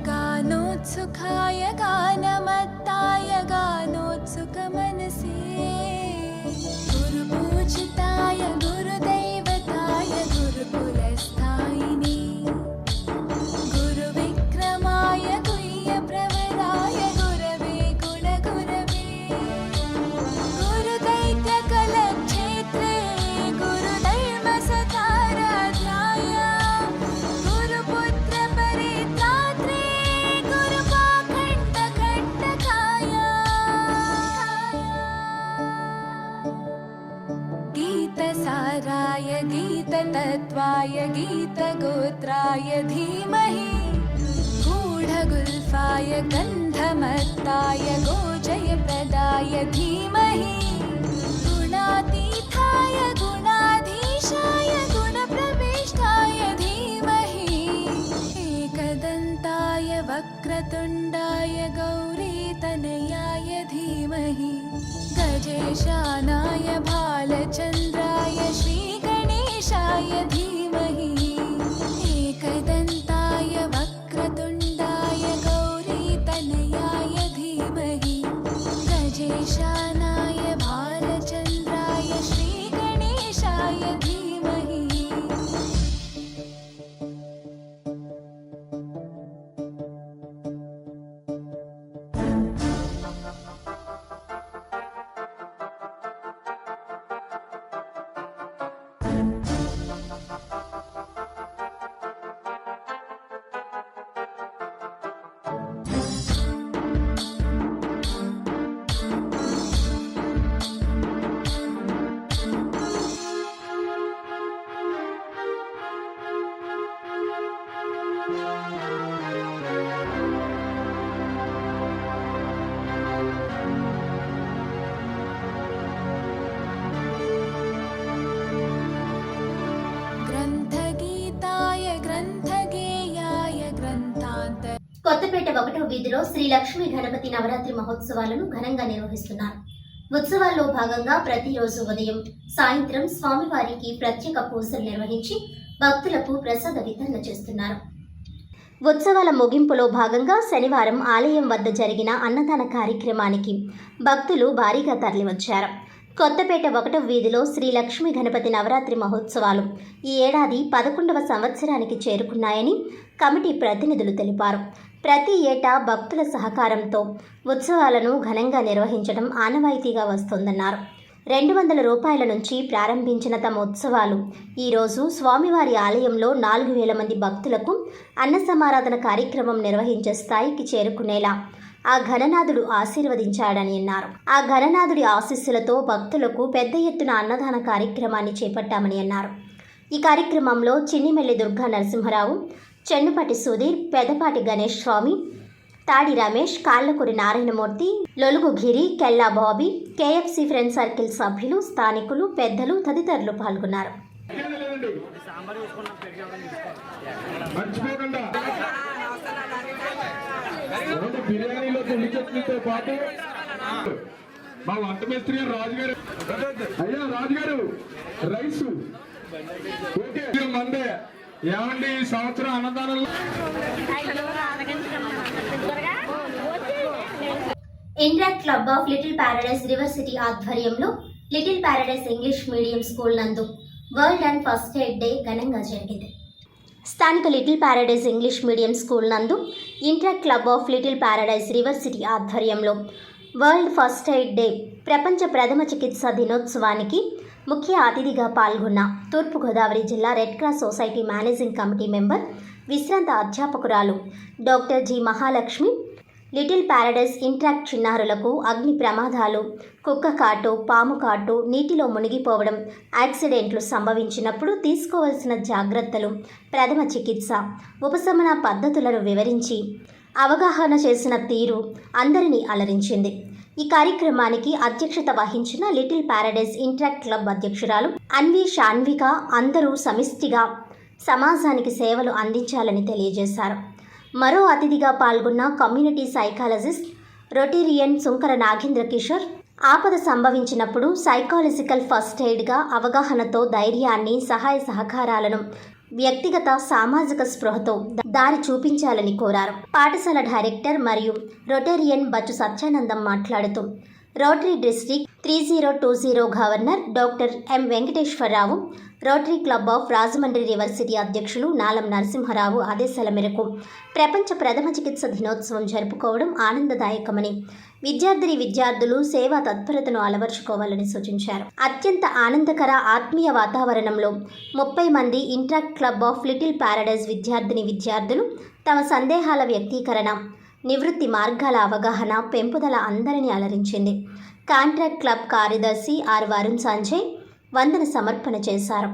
गानोत्सुकाय गानमत्ताय गानोत्सुकमनसे गुरुपूजिताय गुरुदैवताय गुरुकुलस्थायिने गुरुविक्रमाय गुह्यप्रवराय गुरवे गुणगुरवे गुरुदैत्यकलक्षेत्रे गुरुधर्मसताराध्याय गुरुपुत्रपरित्रात्रे गुरुपाखण्डकण्टकाय गीतसाराय गीततत्त्वाय गीतगोत्राय धीमहि गूढगुल्फाय गन्धमत्ताय गोजयप्रदाय धीमहि गुणातीताय गुणाधीशाय गुणप्रविष्टाय धीमहि एकदन्ताय वक्रतुण्डाय गौरीतनयाय धीमहि गजेशानाय भालचन्द्राय श्रीगणेशाय धीमहि एकदन्ताय वक्रतुण्डाय गौरीतनयाय धीमहि गजेशानाय भालचन्द्राय श्रीगणेशाय धीमहि ग्रन्थगीताय ग्रन्थगेयाय ग्रन्थान्तर కొత్తపేట 1వ వీధిలో శ్రీ లక్ష్మీ గణపతి నవరాత్రి మహోత్సవాలను ఘనంగా నిర్వహిస్తున్నారు. ఉత్సవాల్లో భాగంగా ప్రతిరోజు ఉదయం, సాయంత్రం స్వామివారికి ప్రత్యేక పూజలు నిర్వహించి భక్తులకు ప్రసాద వితరణ చేస్తున్నారు. ఉత్సవాల ముగింపులో భాగంగా శనివారం ఆలయం వద్ద జరిగిన అన్నదాన కార్యక్రమానికి భక్తులు భారీగా తరలివచ్చారు. కొత్తపేట 1వ వీధిలో శ్రీ లక్ష్మీ గణపతి నవరాత్రి మహోత్సవాలు ఈ ఏడాది 11వ సంవత్సరానికి చేరుకున్నాయని కమిటీ ప్రతినిధులు తెలిపారు. ప్రతి ఏటా భక్తుల సహకారంతో ఉత్సవాలను ఘనంగా నిర్వహించడం ఆనవాయితీగా వస్తోందన్నారు. 200 రూపాయల నుంచి ప్రారంభించిన తమ ఉత్సవాలు ఈరోజు స్వామివారి ఆలయంలో 4000 మంది భక్తులకు అన్న సమారాధన కార్యక్రమం నిర్వహించే స్థాయికి చేరుకునేలా ఆ ఘననాథుడు ఆశీర్వదించాడని అన్నారు. ఆ ఘననాథుడి ఆశీస్సులతో భక్తులకు పెద్ద ఎత్తున అన్నదాన కార్యక్రమాన్ని చేపట్టామని అన్నారు. ఈ కార్యక్రమంలో చిన్నిమెల్లి దుర్గా నరసింహరావు, చెన్నుపట్టి సుధీర్, పెదపాటి గణేష్ స్వామి, తాడి రమేష్, కాళ్ళకూరి నారాయణమూర్తి, లొలుగు గిరి, కెల్లా బాబీ, కేఎఫ్సి ఫ్రెండ్ సర్కిల్ సభ్యులు, స్థానికులు, పెద్దలు తదితరులు పాల్గొన్నారు. బిర్యానీలో తొలి చట్నీతో పాటు మా వంట మేస్త్రి గారు రాజుగారు, అయ్యా రాజుగారు రైసు ఓకే మందే ఏమండి ఈ సంవత్సరం అన్నదానంలో India club of little paradise river city ఆధ్వర్యంలో little paradise English medium school నందు world and first aid day ఘనంగా జరిగింది. స్థానిక little paradise English medium school నందు India club of little paradise river city ఆధ్వర్యంలో వరల్డ్ ఫస్ట్ ఎయిడ్ డే ప్రపంచ ప్రథమ చికిత్స దినోత్సవానికి ముఖ్య అతిథిగా పాల్గొన్న తూర్పుగోదావరి జిల్లా red cross society managing committee member, విశ్రాంత అధ్యాపకురాలు doctor G Mahalakshmi, little paradise interact చిన్నారులకు అగ్ని ప్రమాదాలు, కుక్క కాటు, పాము కాటు, నీటిలో మునిగిపోవడం, యాక్సిడెంట్లు సంభవించినప్పుడు తీసుకోవాల్సిన జాగ్రత్తలు, ప్రథమ చికిత్స, ఉపశమన పద్ధతులను వివరించి అవగాహన చేసిన తీరు అందరినీ అలరించింది. ఈ కార్యక్రమానికి అధ్యక్షత వహించిన లిటిల్ ప్యారడైజ్ ఇంట్రాక్ట్ క్లబ్ అధ్యక్షురాలు అన్వి షాన్విక అందరూ సమిష్టిగా సమాజానికి సేవలు అందించాలని తెలియజేశారు. మరో అతిథిగా పాల్గొన్న community psychologist Rotarian Sunkara Nagendra Kishore ఆపద సంభవించినప్పుడు సైకాలజికల్ ఫస్ట్ ఎయిడ్గా అవగాహనతో ధైర్యాన్ని, సహాయ సహకారాలను, వ్యక్తిగత సామాజిక స్పృహతో దారి చూపించాలని కోరారు. పాఠశాల డైరెక్టర్ మరియు రొటేరియన్ బచ్చు సత్యానందం మాట్లాడుతూ Rotary district 3020 governor doctor M Venkateswararao, Rotary club of Rajahmundry river city అధ్యక్షులు నాలం నరసింహరావు ఆదేశాల మేరకు ప్రపంచ ప్రథమ చికిత్స దినోత్సవం జరుపుకోవడం ఆనందదాయకమని, విద్యార్థులు సేవా తత్పరతను అలవర్చుకోవాలని సూచించారు. అత్యంత ఆనందకర ఆత్మీయ వాతావరణంలో 30 మంది interact club of little Paradise విద్యార్థులు తమ సందేహాల వ్యక్తీకరణ, నివృత్తి మార్గాల అవగాహన, పెంపుదల అందరినీ అలరించింది. కాంట్రాక్ట్ క్లబ్ కార్యదర్శి ఆర్ వరుణ్ సంజయ్ వందన సమర్పణ చేశారు.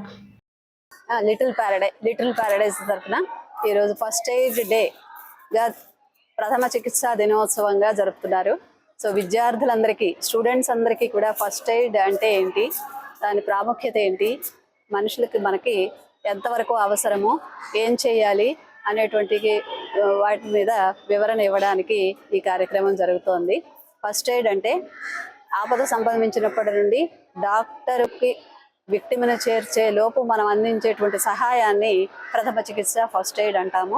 లిటిల్ ప్యారడైజ్ తరఫున ఈరోజు ఫస్ట్ ఎయిడ్ డేగా ప్రథమ చికిత్సా దినోత్సవంగా జరుపుతున్నారు. సో విద్యార్థులందరికీ, స్టూడెంట్స్ అందరికీ కూడా ఫస్ట్ ఎయిడ్ అంటే ఏంటి, దాని ప్రాముఖ్యత ఏంటి, మనుషులకి మనకి ఎంతవరకు అవసరము, ఏం చేయాలి అనేటువంటి వాటి మీద వివరణ ఇవ్వడానికి ఈ కార్యక్రమం జరుగుతోంది. ఫస్ట్ ఎయిడ్ అంటే ఆపద సంభవించినప్పటి నుండి డాక్టర్కి విక్టిమ్ను చేర్చే లోపు మనం అందించేటువంటి సహాయాన్ని ప్రథమ చికిత్స ఫస్ట్ ఎయిడ్ అంటాము.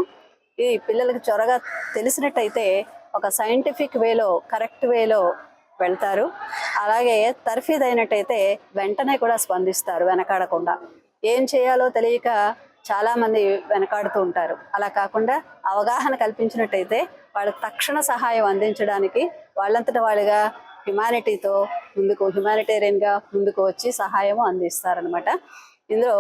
ఈ పిల్లలకి త్వరగా తెలిసినట్టయితే ఒక సైంటిఫిక్ వేలో, కరెక్ట్ వేలో వెళ్తారు. అలాగే తర్ఫీదైనట్టయితే వెంటనే కూడా స్పందిస్తారు వెనకాడకుండా. ఏం చేయాలో తెలియక చాలామంది వెనకాడుతూ ఉంటారు. అలా కాకుండా అవగాహన కల్పించినట్టయితే వాళ్ళకి తక్షణ సహాయం అందించడానికి వాళ్ళంతటా వాళ్ళుగా హ్యుమానిటేరియన్గా ముందుకు వచ్చి సహాయము అందిస్తారనమాట. ఇందులో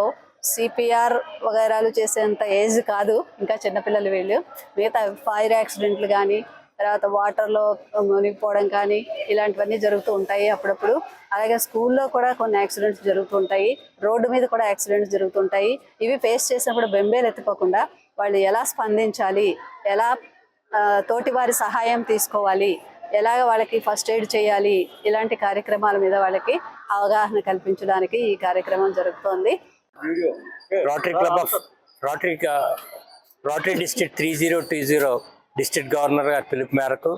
సిపిఆర్ వగైరాలు చేసేంత ఏజ్ కాదు, ఇంకా చిన్నపిల్లలు వీళ్ళు. మిగతా ఫైర్ యాక్సిడెంట్లు కానీ, తర్వాత వాటర్లో మునిగిపోవడం కానీ ఇలాంటివన్నీ జరుగుతూ ఉంటాయి అప్పుడప్పుడు. అలాగే స్కూల్లో కూడా కొన్ని యాక్సిడెంట్స్ జరుగుతూ ఉంటాయి, రోడ్డు మీద కూడా యాక్సిడెంట్స్ జరుగుతుంటాయి. ఇవి ఫేస్ చేసినప్పుడు బెంబేలు ఎత్తిపోకుండా వాళ్ళు ఎలా స్పందించాలి, ఎలా తోటివారి సహాయం తీసుకోవాలి, ఎలాగ వాళ్ళకి ఫస్ట్ ఎయిడ్ చేయాలి, ఇలాంటి కార్యక్రమాల మీద వాళ్ళకి అవగాహన కల్పించడానికి ఈ కార్యక్రమం జరుగుతోంది. Rotary club of rotary district 3020 district governor గారి పిలుపు మేరకు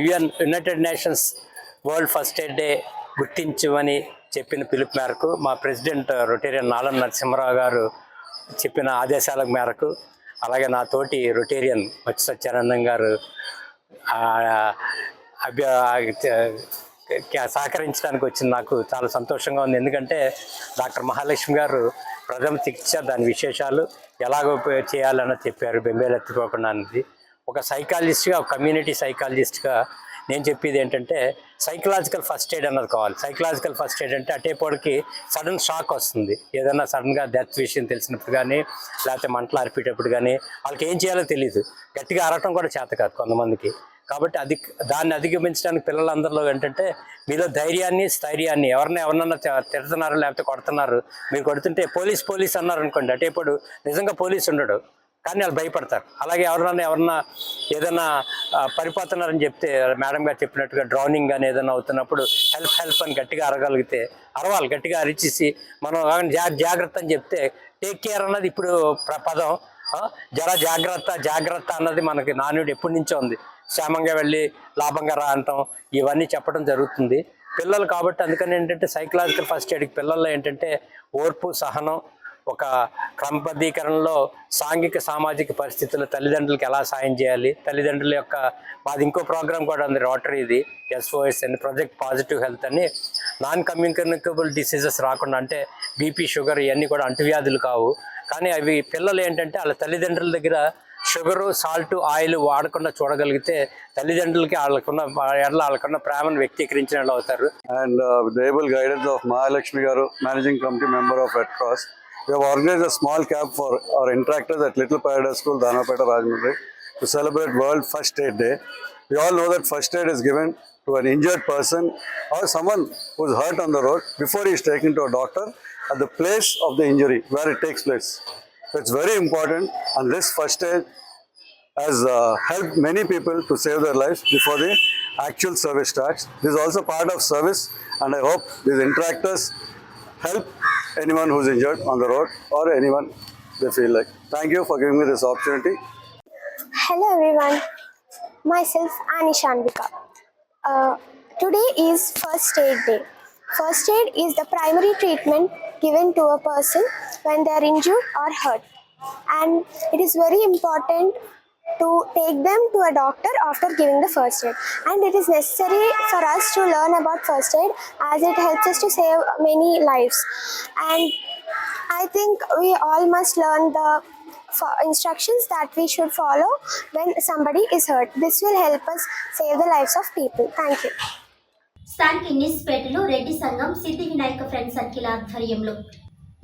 United Nations world first aid day గుర్తించమని చెప్పిన పిలుపు మేరకు మా ప్రెసిడెంట్ రొటేరియన్ నాలం నరసింహరావు గారు చెప్పిన ఆదేశాల మేరకు, అలాగే నా తోటి రొటేరియన్ బచ్చు సత్యానందం గారు సహకరించడానికి వచ్చింది. నాకు చాలా సంతోషంగా ఉంది. ఎందుకంటే డాక్టర్ మహాలక్ష్మి గారు ప్రథమ చికిత్స, దాని విశేషాలు ఎలాగో చేయాలని చెప్పారు, బెంబేలు ఎత్తుకోకుండా అనేది. ఒక సైకాలజిస్ట్గా, ఒక కమ్యూనిటీ సైకాలజిస్ట్గా నేను చెప్పేది ఏంటంటే సైకలాజికల్ ఫస్ట్ ఎయిడ్ అన్నది కావాలి. సైకలాజికల్ ఫస్ట్ ఎయిడ్ అంటే అటేపోడికి సడన్ షాక్ వస్తుంది, ఏదైనా సడన్గా డెత్ విషయం తెలిసినప్పుడు కానీ, లేకపోతే మంటలు అరిపేటప్పుడు కానీ వాళ్ళకి ఏం చేయాలో తెలియదు, గట్టిగా అరవటం కూడా చేత కాదు కొంతమందికి. కాబట్టి దాన్ని అధిగమించడానికి పిల్లలందరిలో ఏంటంటే మీలో ధైర్యాన్ని, స్థైర్యాన్ని, ఎవరన్నా తిడుతున్నారు లేకపోతే కొడుతున్నారు, మీరు కొడుతుంటే పోలీస్ అన్నారు అనుకోండి, అటేపోడు నిజంగా పోలీస్ ఉండడు కానీ వాళ్ళు భయపడతారు. అలాగే ఎవరన్నా ఏదైనా పడిపోతున్నారని చెప్తే, మేడం గారు చెప్పినట్టుగా డ్రౌనింగ్ కానీ ఏదైనా అవుతున్నప్పుడు హెల్ప్ అని గట్టిగా అరగలిగితే, అరవాలి, గట్టిగా అరిచేసి మనం జాగ్రత్త అని చెప్తే, టేక్ కేర్ అన్నది ఇప్పుడు పదం, జాగ్రత్త అన్నది మనకి నానుడి ఎప్పటి నుంచో ఉంది. క్షేమంగా వెళ్ళి లాభంగా రా అంటాం, ఇవన్నీ చెప్పడం జరుగుతుంది పిల్లలు. కాబట్టి అందుకని ఏంటంటే సైకలాజికల్ ఫస్ట్ ఎయిడ్కి పిల్లల్లో ఏంటంటే ఓర్పు, సహనం, ఒక క్రమబద్ధీకరణలో సాంఘిక సామాజిక పరిస్థితుల్లో తల్లిదండ్రులకి ఎలా సాయం చేయాలి, తల్లిదండ్రుల యొక్క మాది ఇంకో ప్రోగ్రామ్ కూడా ఉంది రోటరీది, SOS అని, ప్రాజెక్ట్ పాజిటివ్ హెల్త్ అని. నాన్ కమ్యూనికేబుల్ డిసీజెస్ రాకుండా, అంటే బీపీ, షుగర్ ఇవన్నీ కూడా అంటువ్యాధులు కావు, కానీ అవి పిల్లలు ఏంటంటే వాళ్ళ తల్లిదండ్రుల దగ్గర షుగరు, సాల్ట్, ఆయిల్ వాడకుండా చూడగలిగితే తల్లిదండ్రులకి వాళ్ళకున్న ప్రేమను వ్యక్తీకరించిన వాళ్ళు అవుతారు. And with the able guidance of Mahalakshmi Garu, Managing Committee Member of Red Cross, we have organized a small camp for our interactors at Little Paradise School, Danapeta, Rajahmundry, to celebrate World First Aid Day. We all know that first aid is given to an injured person or someone who is hurt on the road before he is taken to a doctor at the place of the injury where it takes place. So it's very important, and this first aid has helped many people to save their lives before the actual service starts. This is also part of service, and I hope these interactors help anyone who's injured on the road or anyone they feel like. Thank you for giving me this opportunity. Hello everyone, myself Anisha Anvika. Today is First Aid Day. First aid is the primary treatment given to a person when they are injured or hurt, and it is very important to take them to a doctor after giving the first aid, and it is necessary for us to learn about first aid as it helps us to save many lives. And I think we all must learn the instructions that we should follow when somebody is hurt. This will help us save the lives of people. Thank you. స్థానిక ఇన్నిస్పేటలో రెడ్డి సంఘం సిద్ధి Vinayaka friend circle ఆధ్వర్యంలో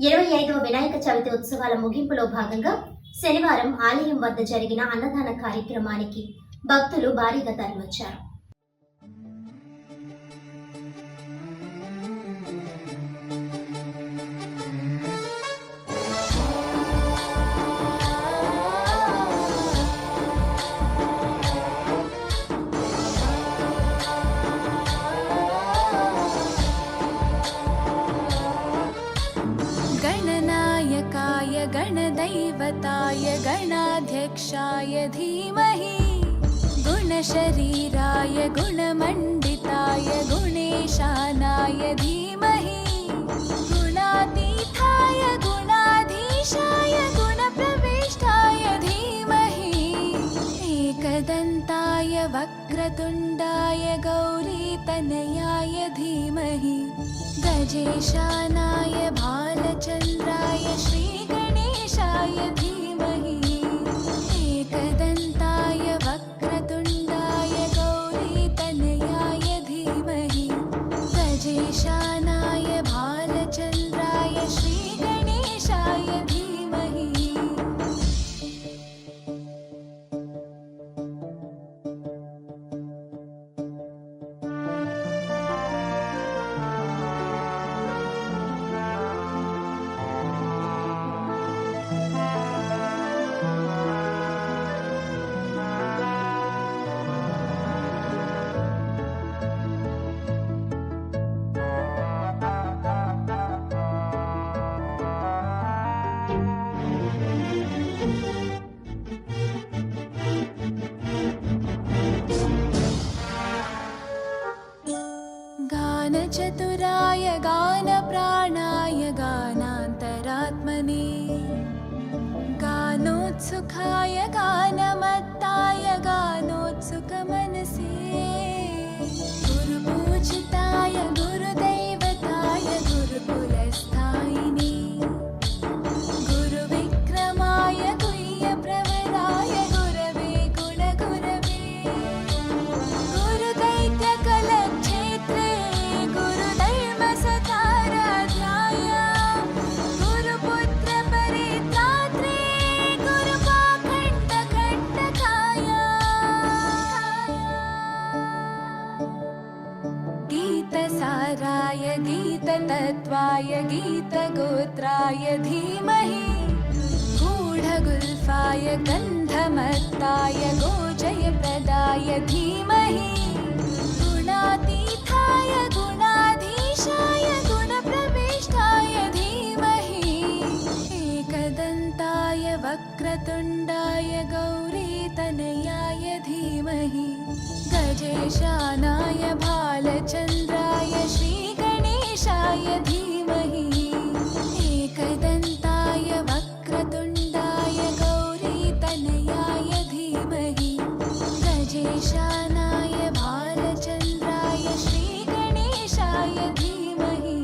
25వ వినాయక చవితి ఉత్సవాల ముగింపులో భాగంగా శనివారం ఆలయం వద్ద జరిగిన అన్నదాన కార్యక్రమానికి భక్తులు భారీగా తరలివచ్చారు. गणनायकाय गणदैवताय गणाध्यक्षाय धीमहि गुणशरीराय गुणमण्डिताय गुणेशानाय धीमहि गुणातीताय गुणाधीशाय गुणप्रविष्टाय धीमहि एकदन्ताय वक्रतुण्डाय गौरीतनयाय धीमहि गजेशानाय भालचन्द्राय श्रीगणेशाय धीमहि एकदन्ताय वक्रतुण्डाय गौरीतनयाय धीमहि गजेशानाय भालचन्द्राय श्रीगणेशाय धीमहि. गानचतुराय गानप्राणाय गानान्तरात्मने गानोत्सुकाय गानमत्ताय गानोत्सुकमनसे गुरुपूजिताय गुरुदैवताय गुरुकुलस्थायिने गुरुविक्रमाय गुह्यप्रवराय गुरवे गुणगणाय गीतसारस्वताय गीतगोत्राय धीमहि गूढगुल्फाय गन्धमत्ताय गोजयप्रदाय धीमहि गुणातीताय गुणाधीशाय गुणप्रविष्टाय धीमहि एकदन्ताय वक्रतुण्डाय गौरीतनयाय धीमहि गजेशानाय भालचन्द्राय श्रीगणेशाय धीमहि एकदन्ताय वक्रतुण्डाय गौरीतनयाय धीमहि गजेशानाय भालचन्द्राय श्रीगणेशाय धीमहि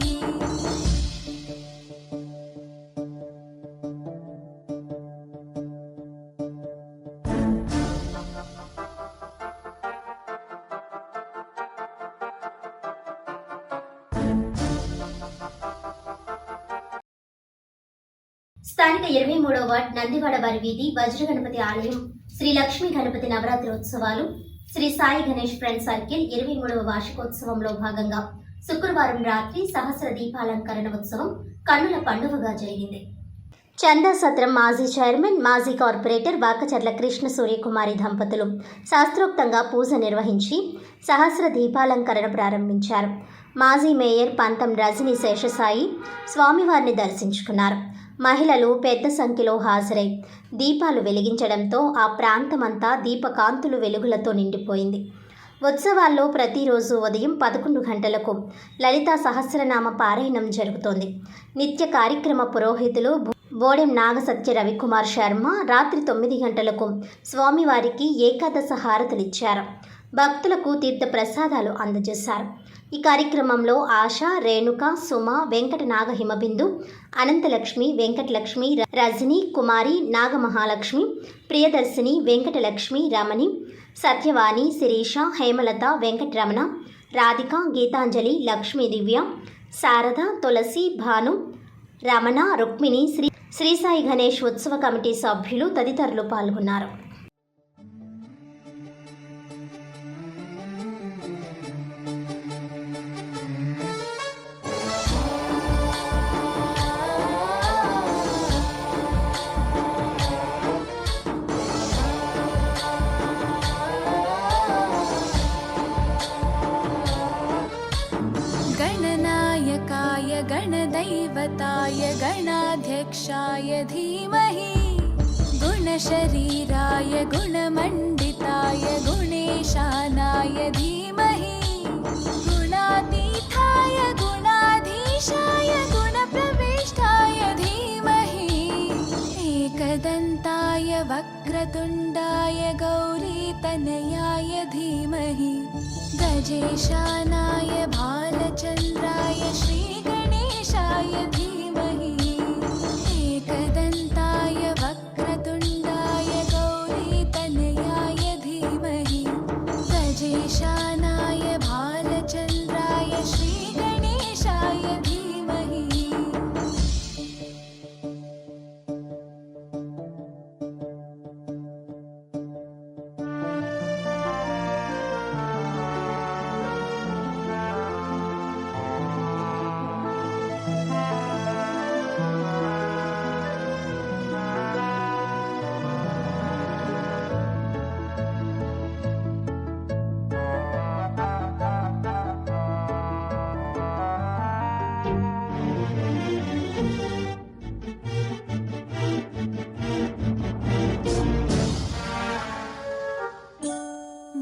స్థానిక 23వ వార్డ్ నందివాడ వారి వీధి వజ్ర గణపతి ఆలయం శ్రీ లక్ష్మీ గణపతి నవరాత్రి ఉత్సవాలు శ్రీ సాయి గణేష్ ఫ్రెండ్ సర్కిల్ 23వ వార్షికోత్సవంలో భాగంగా శుక్రవారం రాత్రి సహస్ర దీపాలంకరణ ఉత్సవం కన్నుల పండుగగా జరిగింది. చందా సత్రం మాజీ చైర్మన్ మాజీ కార్పొరేటర్ వాకచర్ల కృష్ణ సూర్యకుమారి దంపతులు శాస్త్రోక్తంగా పూజ నిర్వహించి సహస్ర దీపాలంకరణ ప్రారంభించారు. మాజీ మేయర్ పంతం రజని శేషసాయి స్వామివారిని దర్శించుకున్నారు. మహిళలు పెద్ద సంఖ్యలో హాజరై దీపాలు వెలిగించడంతో ఆ ప్రాంతమంతా దీపకాంతులు వెలుగులతో నిండిపోయింది. ఉత్సవాల్లో ప్రతిరోజు ఉదయం 11 గంటలకు లలితా సహస్రనామ పారాయణం జరుగుతోంది. నిత్య కార్యక్రమ పురోహితులు బోడెం నాగసత్య రవికుమార్ శర్మ రాత్రి 9 గంటలకు స్వామివారికి ఏకాదశ హారతులిచ్చారు. భక్తులకు తీర్థ ప్రసాదాలు అందజేశారు. ఈ కార్యక్రమంలో ఆశ, రేణుక, సుమ, వెంకట నాగ హిమబిందు, అనంతలక్ష్మి, వెంకటలక్ష్మి, రజని, కుమారి, నాగమహాలక్ష్మి, ప్రియదర్శిని, వెంకటలక్ష్మి, రమణి, సత్యవాణి, శిరీష, హేమలత, వెంకటరమణ, రాధిక, గీతాంజలి, లక్ష్మీ దివ్య, శారద, తులసి, భాను, రమణ, రుక్మిణి, శ్రీ సాయి గణేష్ ఉత్సవ కమిటీ సభ్యులు తదితరులు పాల్గొన్నారు. गणनायकाय गणदैवताय गणाध्यक्षाय धीमहि गुणशरीराय गुणमण्डिताय गुणेशानाय धीमहि गुणातीताय गुणाधीशाय गुणप्रविष्टाय धीमहि एकदन्ताय वक्रतुण्डाय गौरीतनयाय धीमहि गजेशानाय भालचन्द्राय श्रीगणेशाय धीमहि एकदन्ताय वक्रतुण्डाय गौरीतनयाय धीमहि गजेशानाय भालचन्द्राय श्रीगणेशाय धीमहि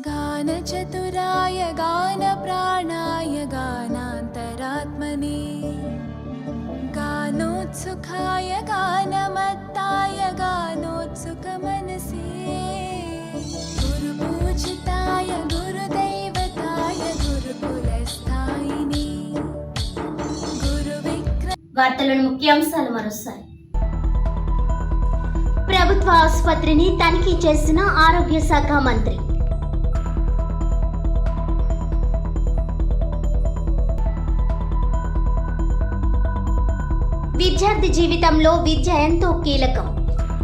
गानचतुराय गानप्राणाय गानान्तरात्मने गानोत्सुकाय गानमत्ताय गानोत्सुकमनसे गुरुपूजिताय गुरुदैवताय गुरुकुलस्थायिने వార్తలను ముఖ్యాంశాలు మరోసారి. ప్రభుత్వ ఆసుపత్రిని తనిఖీ చేసిన ఆరోగ్య శాఖ మంత్రి. విద్యార్థి జీవితంలో విద్య ఎంతో కీలకం.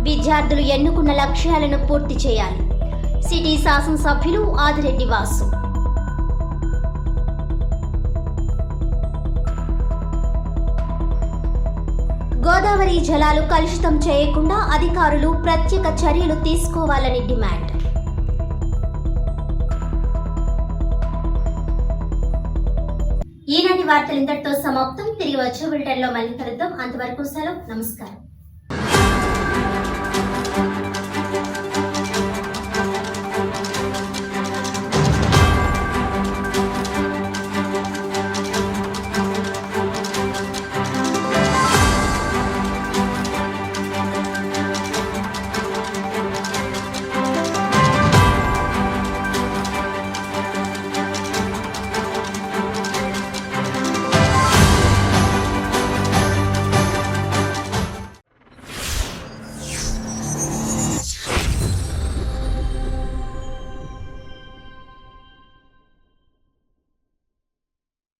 విద్యార్థులు ఎన్నుకున్న లక్ష్యాలను పూర్తి చేయాలి. సిటీ శాసనసభ్యులు ఆదిరెడ్డి వాసు. గోదావరి జలాలు కలుషితం చేయకుండా అధికారులు ప్రత్యేక చర్యలు తీసుకోవాలని డిమాండ్. ఈనాటి వార్తలు ఇంతటితో సమాప్తం. తిరిగి వచ్చే బులెటిన్లో మళ్ళీ కలుద్దాం. అంతవరకు సెలవు. నమస్కారం.